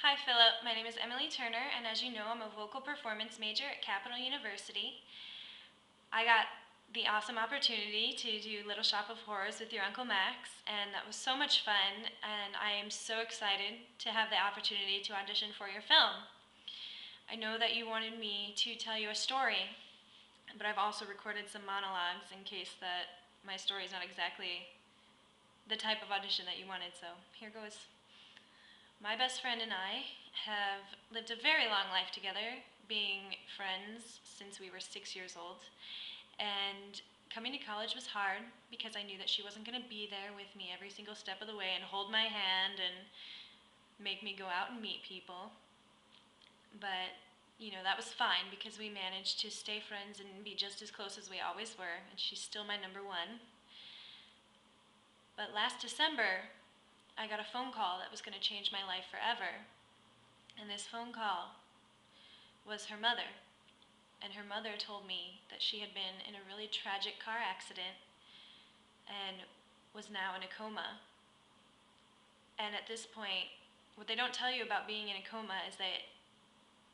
Hi Philip, my name is Emily Turner, and as you know, I'm a vocal performance major at Capital University. I got the awesome opportunity to do Little Shop of Horrors with your Uncle Max, and that was so much fun, and I am so excited to have the opportunity to audition for your film. I know that you wanted me to tell you a story, but I've also recorded some monologues in case that my story is not exactly the type of audition that you wanted, so here goes. My best friend and I have lived a very long life together, being friends since we were 6 years old. And coming to college was hard because I knew that she wasn't going to be there with me every single step of the way and hold my hand and make me go out and meet people. But, that was fine because we managed to stay friends and be just as close as we always were, and she's still my number one. But last December, I got a phone call that was going to change my life forever. And this phone call was her mother. And her mother told me that she had been in a really tragic car accident and was now in a coma. And at this point, what they don't tell you about being in a coma is that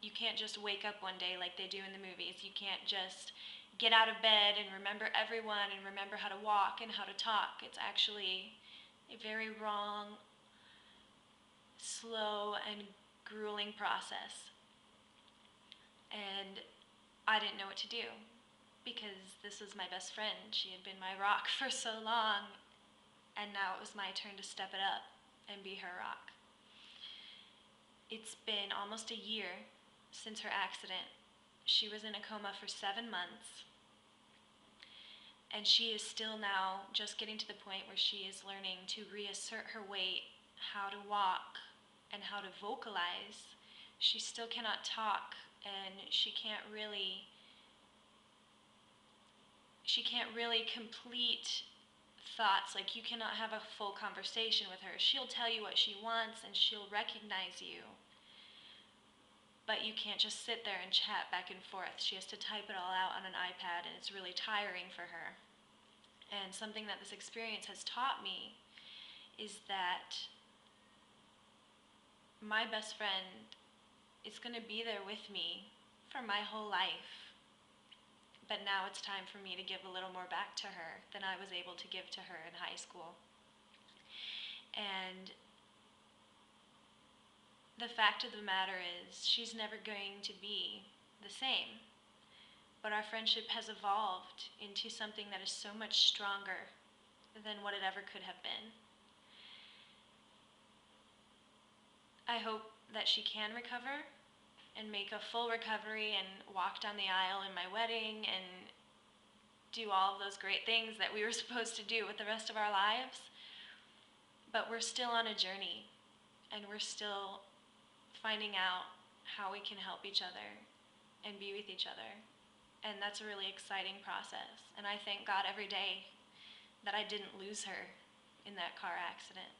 you can't just wake up one day like they do in the movies. You can't just get out of bed and remember everyone and remember how to walk and how to talk. It's actually a very wrong, slow, and grueling process. And I didn't know what to do because this was my best friend. She had been my rock for so long, and now it was my turn to step it up and be her rock. It's been almost a year since her accident. She was in a coma for 7 months, and she is still now just getting to the point where she is learning to reassert her weight, how to walk, and how to vocalize. She still cannot talk, and she can't really complete thoughts. Like, you cannot have a full conversation with her. She'll tell you what she wants and she'll recognize you, but you can't just sit there and chat back and forth. She has to type it all out on an iPad, and it's really tiring for her. And something that this experience has taught me is that my best friend is going to be there with me for my whole life. But now it's time for me to give a little more back to her than I was able to give to her in high school. And the fact of the matter is, she's never going to be the same. But our friendship has evolved into something that is so much stronger than what it ever could have been. I hope that she can recover and make a full recovery and walk down the aisle in my wedding and do all of those great things that we were supposed to do with the rest of our lives. But we're still on a journey, and we're still finding out how we can help each other and be with each other. And that's a really exciting process. And I thank God every day that I didn't lose her in that car accident.